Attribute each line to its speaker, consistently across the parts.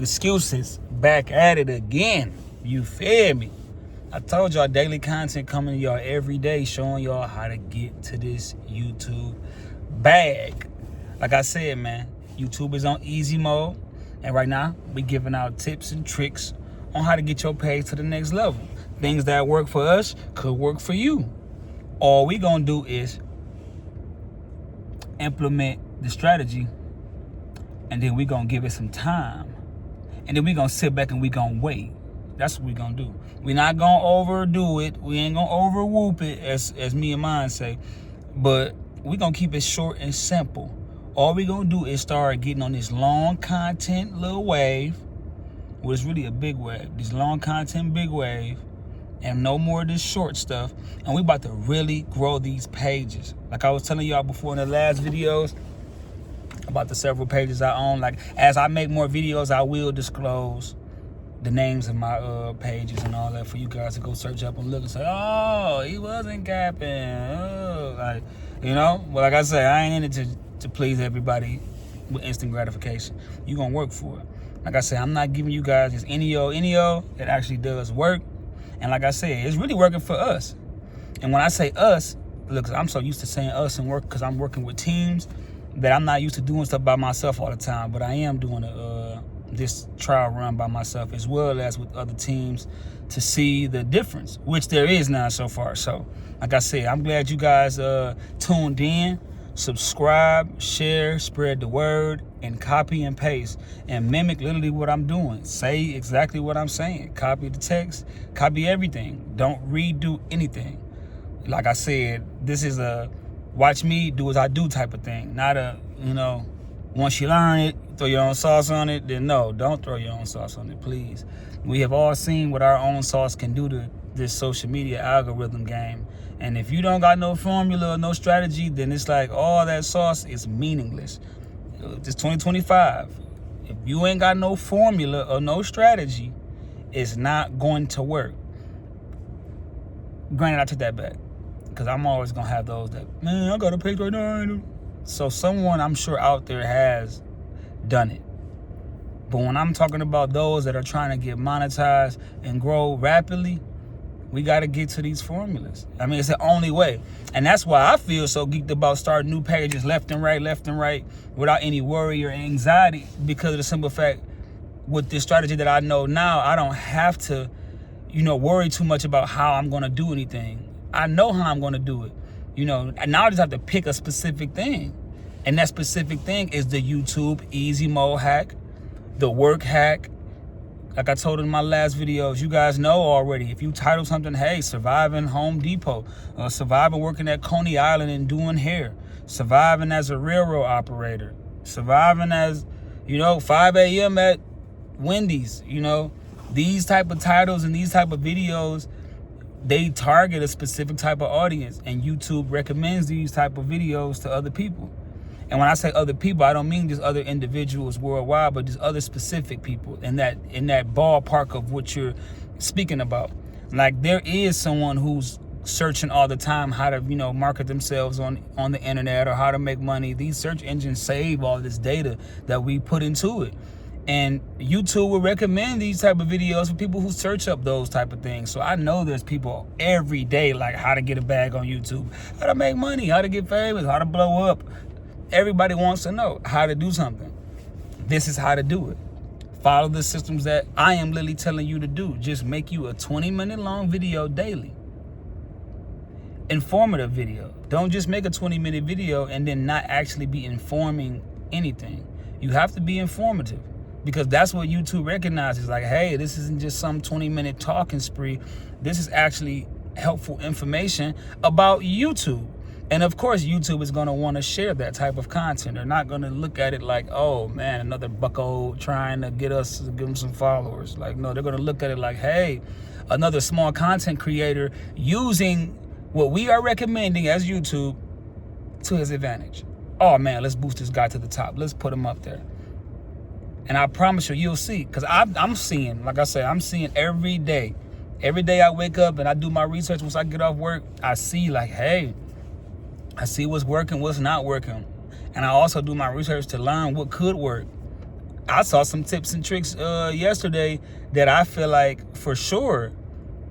Speaker 1: Excuses back at it again. You feel me? I told y'all daily content coming to y'all every day, showing y'all how to get to this YouTube bag. Like I said, man, YouTube is on easy mode, and right now we giving out tips and tricks on how to get your page to the next level. Things that work for us could work for you. All we gonna do is implement the strategy, and then we gonna give it some time. And then we gonna sit back and we gonna wait. That's what we gonna do. We not gonna overdo it. We ain't gonna overwhoop it, as me and mine say. But we gonna keep it short and simple. All we gonna do is start getting on this long content little wave. Well, it's really a big wave. This long content big wave. And no more of this short stuff. And we about to really grow these pages. Like I was telling y'all before in the last videos, about the several pages I own. Like, as I make more videos, I will disclose the names of my pages and all that for you guys to go search up and look and say, oh, he wasn't capping. Oh, like, you know. But like I say, I ain't in it to please everybody with instant gratification. You gonna work for it. Like I say, I'm not giving you guys just any old. It actually does work. And like I said, it's really working for us. And when I say us, look, I'm so used to saying us and work because I'm working with teams that I'm not used to doing stuff by myself all the time. But I am doing this trial run by myself as well as with other teams to see the difference, which there is now so far. So like I said, I'm glad you guys tuned in. Subscribe, share, spread the word, and copy and paste and mimic literally what I'm doing. Say exactly what I'm saying. Copy the text, copy everything. Don't redo anything. Like I said, this is a watch me do as I do type of thing. Not a, once you learn it, throw your own sauce on it. Then no, don't throw your own sauce on it, please. We have all seen what our own sauce can do to this social media algorithm game. And if you don't got no formula or no strategy, then it's like all that sauce is meaningless. It's 2025. If you ain't got no formula or no strategy, it's not going to work. Granted, I took that back, because I'm always going to have those that, man, I got a page right now. So someone I'm sure out there has done it. But when I'm talking about those that are trying to get monetized and grow rapidly, we got to get to these formulas. I mean, it's the only way. And that's why I feel so geeked about starting new pages left and right without any worry or anxiety, because of the simple fact, with this strategy that I know now, I don't have to, worry too much about how I'm going to do anything. I know how I'm going to do it. And now I just have to pick a specific thing. And that specific thing is the YouTube easy mode hack, the work hack. Like I told in my last videos, you guys know already, if you title something, hey, surviving Home Depot, surviving working at Coney Island and doing hair, surviving as a railroad operator, surviving as, 5 a.m. at Wendy's, these type of titles and these type of videos, they target a specific type of audience, and YouTube recommends these type of videos to other people. And when I say other people, I don't mean just other individuals worldwide, but just other specific people in that ballpark of what you're speaking about. Like, there is someone who's searching all the time how to, market themselves on the internet or how to make money. These search engines save all this data that we put into it. And YouTube will recommend these type of videos for people who search up those type of things. So I know there's people every day like how to get a bag on YouTube, how to make money, how to get famous, how to blow up. Everybody wants to know how to do something. This is how to do it. Follow the systems that I am literally telling you to do. Just make you a 20-minute long video daily. Informative video. Don't just make a 20-minute video and then not actually be informing anything. You have to be informative, because that's what YouTube recognizes. Like, hey, this isn't just some 20-minute talking spree. This is actually helpful information about YouTube. And of course, YouTube is going to want to share that type of content. They're not going to look at it like, oh man, another bucko trying to get us to give them some followers. Like, no, they're going to look at it like, hey, another small content creator using what we are recommending as YouTube to his advantage. Oh man, let's boost this guy to the top. Let's put him up there. And I promise you, you'll see. Because I'm seeing, like I said, I'm seeing every day. Every day I wake up and I do my research. Once I get off work, I see like, hey, I see what's working, what's not working. And I also do my research to learn what could work. I saw some tips and tricks yesterday that I feel like for sure,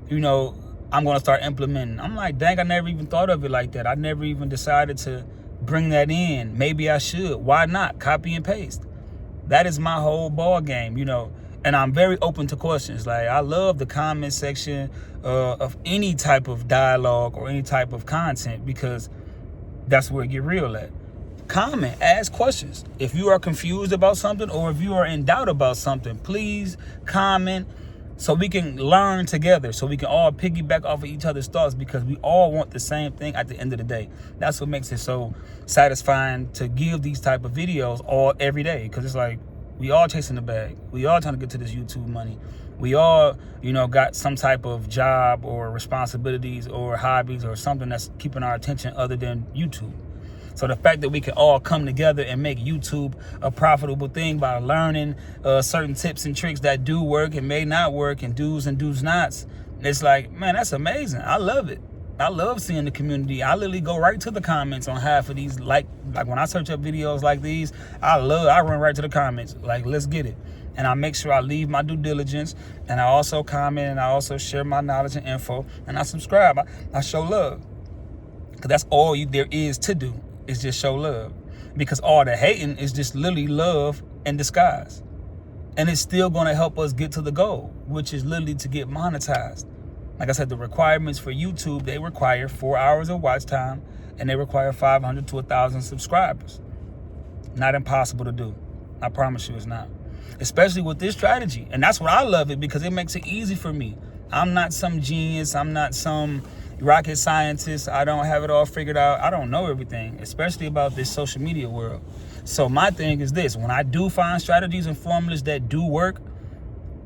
Speaker 1: you know, I'm going to start implementing. I'm like, dang, I never even thought of it like that. I never even decided to bring that in. Maybe I should. Why not? Copy and paste. That is my whole ball game, you know. And I'm very open to questions. Like, I love the comment section of any type of dialogue or any type of content, because that's where it get real at. Comment, ask questions. If you are confused about something, or if you are in doubt about something, please comment so we can learn together, so we can all piggyback off of each other's thoughts, because we all want the same thing at the end of the day. That's what makes it so satisfying to give these type of videos every day, because it's like we all chasing the bag. We all trying to get to this YouTube money. We all, you know, got some type of job or responsibilities or hobbies or something that's keeping our attention other than YouTube. So the fact that we can all come together and make YouTube a profitable thing by learning certain tips and tricks that do work and may not work, and do's and do's nots, it's like, man, that's amazing. I love it. I love seeing the community. I literally go right to the comments on half of these. Like when I search up videos like these, I run right to the comments. Like, let's get it. And I make sure I leave my due diligence, and I also comment, and I also share my knowledge and info, and I subscribe. I show love, because that's all there is to do, is just show love. Because all the hating is just literally love in disguise. And it's still going to help us get to the goal, which is literally to get monetized. Like I said, the requirements for YouTube, they require 4 hours of watch time, and they require 500 to 1,000 subscribers. Not impossible to do. I promise you it's not. Especially with this strategy. And that's what I love it, because it makes it easy for me. I'm not some genius. I'm not some rocket scientist. I don't have it all figured out. I don't know everything, especially about this social media world. So my thing is this: when I do find strategies and formulas that do work,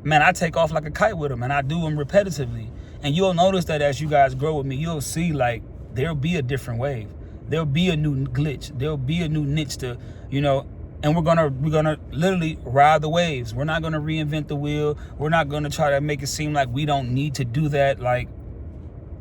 Speaker 1: man, I take off like a kite with them, and I do them repetitively. And you'll notice that as you guys grow with me, you'll see, like, there'll be a different wave. There'll be a new glitch. There'll be a new niche to, you know, and we're gonna literally ride the waves. We're not gonna reinvent the wheel. We're not gonna try to make it seem like we don't need to do that. Like,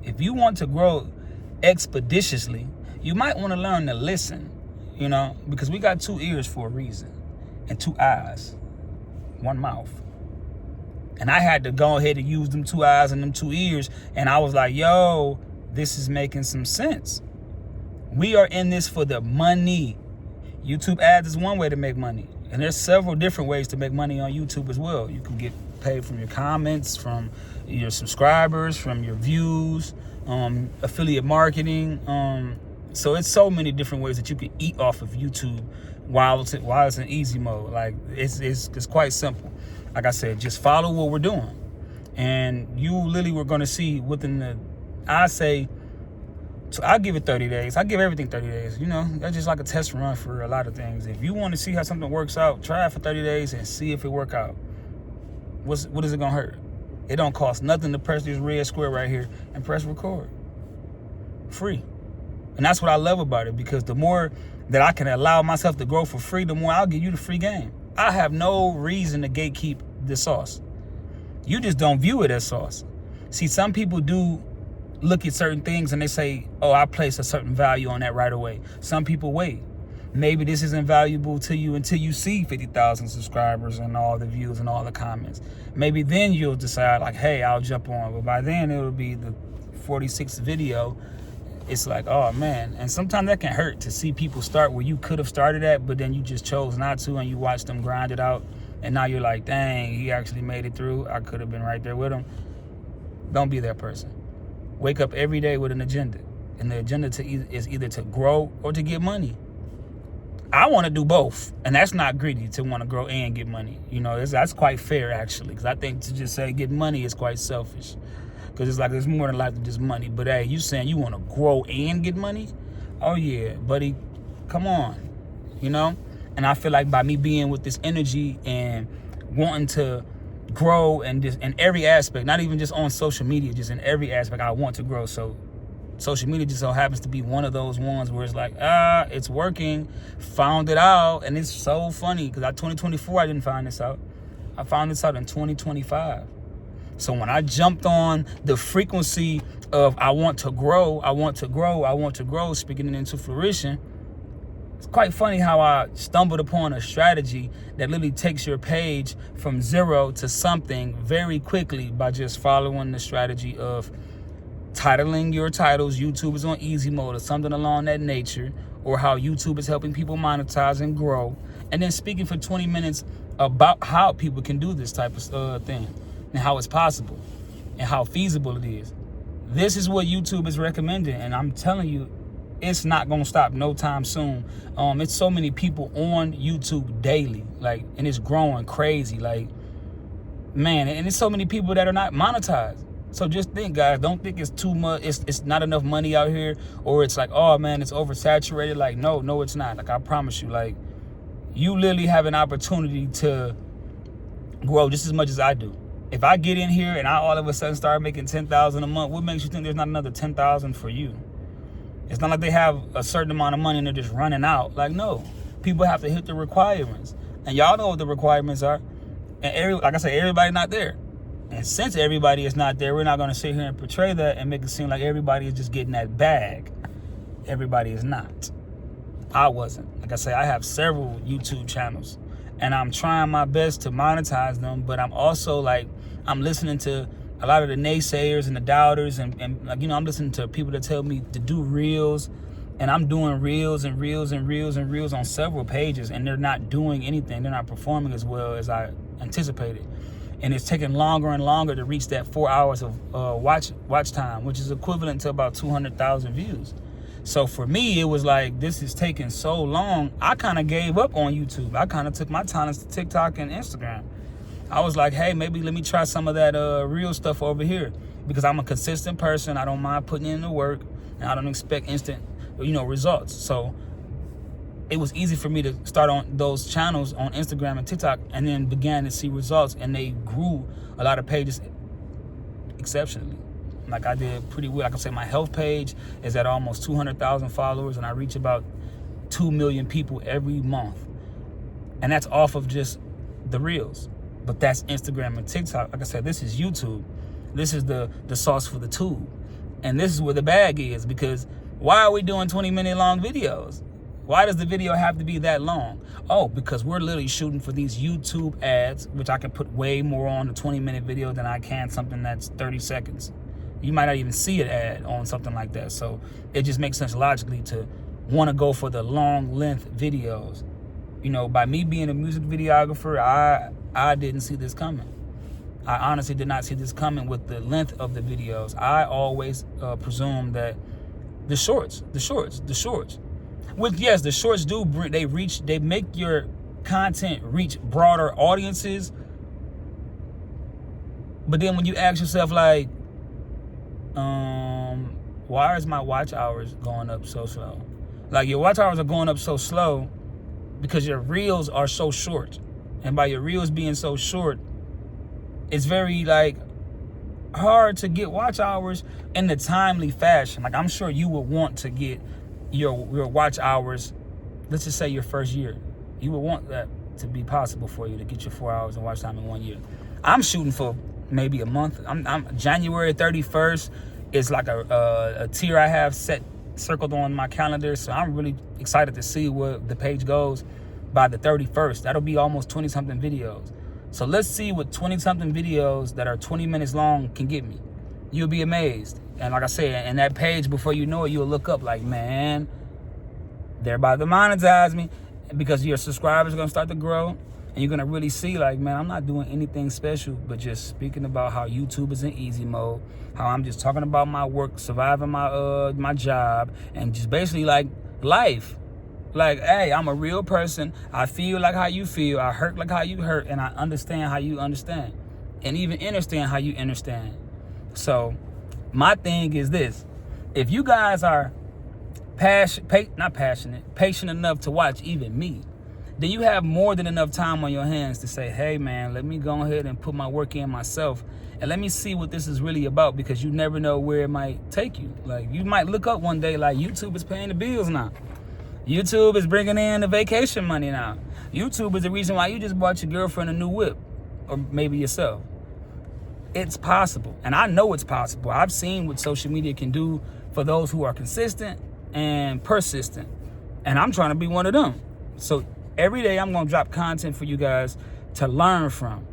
Speaker 1: if you want to grow expeditiously, you might want to learn to listen, you know, because we got 2 ears for a reason, and 2 eyes, 1 mouth. And I had to go ahead and use them 2 eyes and them 2 ears. And I was like, yo, this is making some sense. We are in this for the money. YouTube ads is one way to make money. And there's several different ways to make money on YouTube as well. You can get paid from your comments, from your subscribers, from your views, affiliate marketing. So it's so many different ways that you can eat off of YouTube while it's in easy mode. Like, it's quite simple. Like I said, just follow what we're doing, and you literally were going to see within I'll give it 30 days. I give everything 30 days. You know, that's just like a test run for a lot of things. If you want to see how something works out, try it for 30 days and see if it work out. What is it going to hurt? It don't cost nothing to press this red square right here and press record. Free. And that's what I love about it, because the more that I can allow myself to grow for free, the more I'll give you the free game. I have no reason to gatekeep the sauce. You just don't view it as sauce. See, some people do look at certain things and they say, oh, I place a certain value on that right away. Some people wait. Maybe this isn't valuable to you until you see 50,000 subscribers and all the views and all the comments. Maybe then you'll decide, like, hey, I'll jump on. But by then it'll be the 46th video. It's like, oh, man. And sometimes that can hurt to see people start where you could have started at, but then you just chose not to, and you watch them grind it out. And now you're like, dang, he actually made it through. I could have been right there with him. Don't be that person. Wake up every day with an agenda. And the agenda is either to grow or to get money. I want to do both. And that's not greedy, to want to grow and get money. You know, that's quite fair, actually. Because I think to just say get money is quite selfish. Because it's like, there's more than life than just money. But hey, you saying you want to grow and get money? Oh yeah, buddy, come on, you know? And I feel like by me being with this energy and wanting to grow, and just in every aspect, not even just on social media, just in every aspect, I want to grow. So social media just so happens to be one of those ones where it's like, it's working, found it out. And it's so funny, because 2024, I didn't find this out. I found this out in 2025. So when I jumped on the frequency of I want to grow, speaking it into fruition, It's quite funny how I stumbled upon a strategy that literally takes your page from 0 to something very quickly by just following the strategy of titling your titles, YouTube is on easy mode or something along that nature, or how YouTube is helping people monetize and grow, and then speaking for 20 minutes about how people can do this type of thing and how it's possible and how feasible it is. This is what YouTube is recommending, and I'm telling you, it's not gonna stop no time soon. It's so many people on YouTube daily, like, and it's growing crazy, like, man, and it's so many people that are not monetized. So just think, guys, don't think it's too much, it's not enough money out here, or it's like, oh man, it's oversaturated. Like, no, it's not. Like, I promise you, like, you literally have an opportunity to grow just as much as I do. If I get in here and I all of a sudden start making 10,000 a month, what makes you think there's not another 10,000 for you? It's not like they have a certain amount of money and they're just running out. Like, no, people have to hit the requirements, and y'all know what the requirements are. And like I say, everybody not there. And since everybody is not there, we're not going to sit here and portray that and make it seem like everybody is just getting that bag. Everybody is not. I wasn't. Like I say, I have several YouTube channels, and I'm trying my best to monetize them, but I'm also like, I'm listening to a lot of the naysayers and the doubters, and like, you know, I'm listening to people that tell me to do reels, and I'm doing reels and reels and reels and reels on several pages, and they're not doing anything. They're not performing as well as I anticipated. And it's taking longer and longer to reach that 4 hours of watch time, which is equivalent to about 200,000 views. So for me, it was like, this is taking so long. I kind of gave up on YouTube. I kind of took my talents to TikTok and Instagram. I was like, hey, maybe let me try some of that real stuff over here, because I'm a consistent person. I don't mind putting in the work, and I don't expect instant, results. So it was easy for me to start on those channels on Instagram and TikTok, and then began to see results, and they grew a lot of pages exceptionally. Like, I did pretty well. Like I said, my health page is at almost 200,000 followers, and I reach about 2 million people every month. And that's off of just the reels. But that's Instagram and TikTok. Like I said, this is YouTube. This is the sauce for the tube. And this is where the bag is, because why are we doing 20-minute long videos? Why does the video have to be that long? Oh, because we're literally shooting for these YouTube ads, which I can put way more on a 20-minute video than I can something that's 30 seconds. You might not even see an ad on something like that. So it just makes sense logically to want to go for the long length videos. By me being a music videographer, I didn't see this coming. I honestly did not see this coming with the length of the videos. I always presumed that the shorts. Which, yes, the shorts do bring, they make your content reach broader audiences. But then when you ask yourself, like, why is my watch hours going up so slow? Like, your watch hours are going up so slow because your reels are so short. And by your reels being so short, it's very, like, hard to get watch hours in the timely fashion. Like, I'm sure you would want to get your watch hours, let's just say your first year. You would want that to be possible for you, to get your 4 hours of watch time in 1 year. I'm shooting for maybe a month. I'm January 31st is like a tier I have circled on my calendar. So I'm really excited to see where the page goes by the 31st. That'll be almost 20-something videos. So let's see what 20-something videos that are 20 minutes long can get me. You'll be amazed. And like I said, and that page, before you know it, you'll look up like, man, they're about to monetize me, because your subscribers are going to start to grow. And you're going to really see, like, man, I'm not doing anything special, but just speaking about how YouTube is in easy mode, how I'm just talking about my work, surviving my job, and just basically, like, life. Like, hey, I'm a real person. I feel like how you feel. I hurt like how you hurt. And I understand how you understand. And even understand how you understand. So my thing is this. If you guys are patient enough to watch even me, then you have more than enough time on your hands to say, hey, man, let me go ahead and put my work in myself, and let me see what this is really about, because you never know where it might take you. Like, you might look up one day like, YouTube is paying the bills now. YouTube is bringing in the vacation money now. YouTube is the reason why you just bought your girlfriend a new whip, or maybe yourself. It's possible, and I know it's possible. I've seen what social media can do for those who are consistent and persistent. And I'm trying to be one of them. So every day I'm going to drop content for you guys to learn from.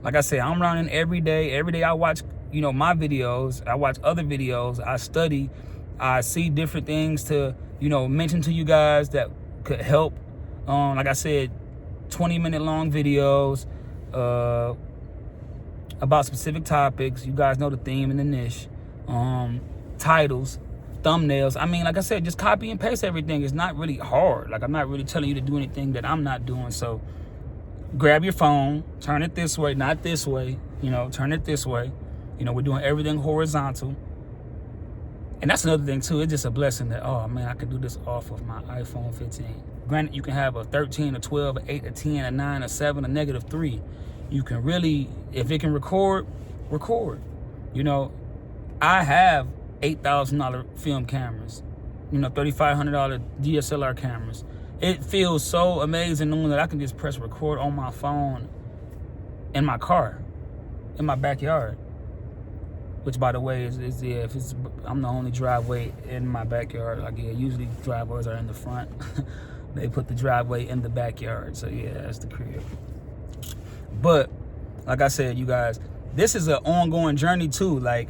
Speaker 1: Like I said, I'm learning every day. Every day I watch, my videos. I watch other videos. I study. I see different things to, mention to you guys that could help. Like I said, 20-minute long videos about specific topics. You guys know the theme and the niche. Titles, thumbnails. I mean, like I said, just copy and paste everything. It's not really hard. Like, I'm not really telling you to do anything that I'm not doing. So grab your phone, turn it this way, not this way. Turn it this way. We're doing everything horizontal. And that's another thing too. It's just a blessing that, oh man, I can do this off of my iPhone 15. Granted, you can have a 13, a 12, a 8, a 10, a 9, a 7, a -3. You can really, if it can record. I have $8,000 film cameras, $3,500 DSLR cameras. It feels so amazing knowing that I can just press record on my phone in my car, in my backyard. Which, by the way, I'm the only driveway in my backyard. Like, yeah, usually driveways are in the front. They put the driveway in the backyard. So yeah, that's the crib. But like I said, you guys, this is an ongoing journey too. Like,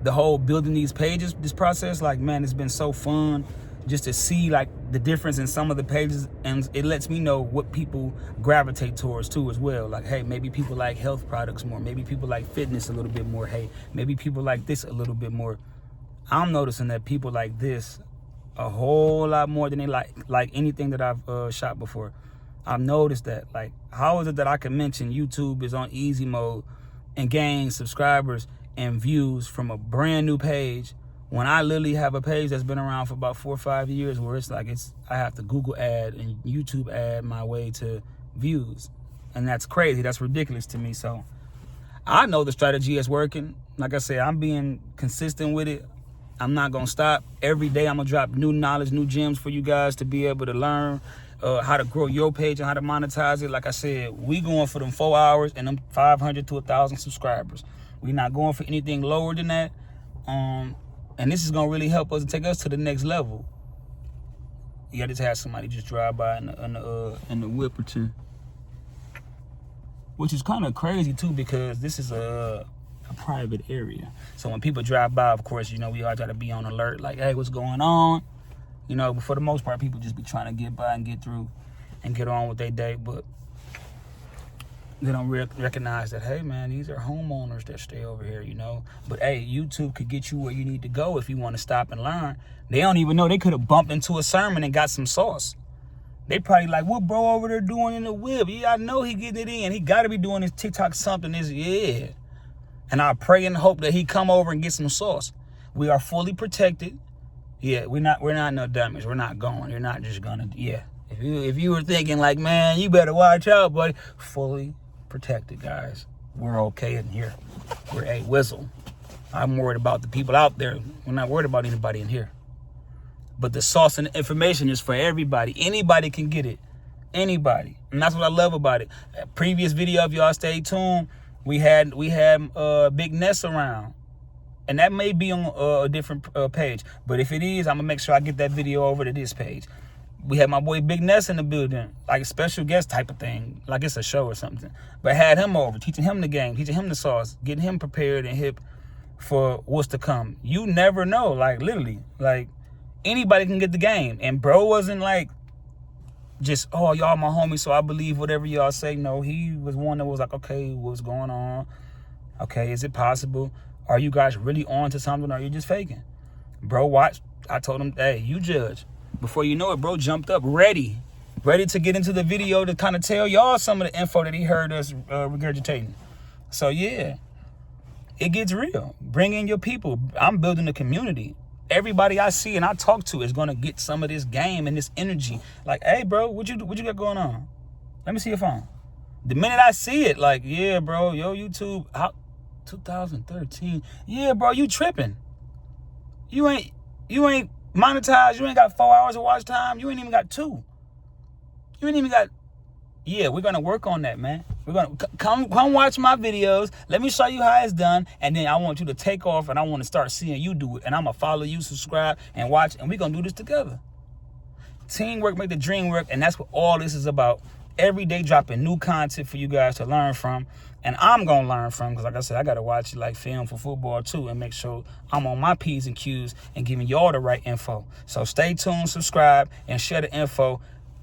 Speaker 1: the whole building these pages, this process, like, man, it's been so fun just to see like the difference in some of the pages, and it lets me know what people gravitate towards too as well. Like, hey, maybe people like health products more, maybe people like fitness a little bit more, hey, maybe people like this a little bit more. I'm noticing that people like this a whole lot more than they like anything that I've shot before. I've noticed that. Like, how is it that I can mention YouTube is on easy mode and gain subscribers and views from a brand new page when I literally have a page that's been around for about 4 or 5 years, where it's like I have to Google ad and YouTube ad my way to views. And that's crazy. That's ridiculous to me. So I know the strategy is working. Like I said, I'm being consistent with it. I'm not going to stop. Every day I'm going to drop new knowledge, new gems for you guys to be able to learn how to grow your page and how to monetize it. Like I said, we going for them 4 hours and them 500 to 1,000 subscribers. We're not going for anything lower than that. And this is going to really help us and take us to the next level. You got to have somebody just drive by in the whip or two. Which is kind of crazy, too, because this is a private area. So when people drive by, of course, we all got to be on alert. Like, hey, what's going on? But for the most part, people just be trying to get by and get through and get on with their day. But they don't recognize that, hey, man, these are homeowners that stay over here, But, hey, YouTube could get you where you need to go if you want to stop and learn. They don't even know. They could have bumped into a sermon and got some sauce. They probably like, what bro over there doing in the whip? Yeah, I know he getting it in. He got to be doing his TikTok something. Yeah. And I pray and hope that he come over and get some sauce. We are fully protected. Yeah, we're not no dummies. We're not going. You're not just going to, yeah. If you were thinking like, man, you better watch out, buddy. Fully protected, guys. We're okay in here. We're a whistle. I'm worried about the people out there. We're not worried about anybody in here. But the sauce and the information is for everybody. Anybody can get it. Anybody. And that's what I love about it. Previous video, if y'all stay tuned, we had Big Ness around. And that may be on a different page. But if it is, I'm going to make sure I get that video over to this page. We had my boy Big Ness in the building, like a special guest type of thing, like it's a show or something. But had him over, teaching him the game, teaching him the sauce, getting him prepared and hip for what's to come. You never know, like literally, like anybody can get the game. And bro wasn't like just, oh, y'all my homie, so I believe whatever y'all say. No, he was one that was like, okay, what's going on? Okay, is it possible? Are you guys really on to something, or are you just faking? Bro, watch. I told him, hey, you judge. Before you know it, bro jumped up ready to get into the video to kind of tell y'all some of the info that he heard us regurgitating. So yeah, it gets real. Bring in your people. I'm building a community. Everybody I see and I talk to is gonna get some of this game and this energy. Like, hey, bro, what you got going on? Let me see your phone. The minute I see it, like, yeah, bro, yo, YouTube, 2013. Yeah, bro, you tripping. You ain't monetized. You ain't got 4 hours of watch time. You ain't even got 2. You ain't even got. Yeah, we're gonna work on that, man. We're gonna come watch my videos. Let me show you how it's done, and then I want you to take off, and I want to start seeing you do it, and I'm gonna follow you, subscribe, and watch, and we're gonna do this together. Teamwork make the dream work, and that's what all this is about. Every day dropping new content for you guys to learn from, and I'm gonna learn from, because like I said, I gotta watch like film for football too, and make sure I'm on my P's and Q's and giving y'all the right info. So stay tuned, subscribe, and share the info.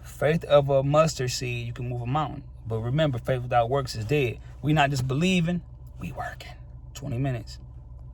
Speaker 1: Faith of a mustard seed, you can move a mountain. But remember, faith without works is dead. We not just believing, we working. 20 minutes.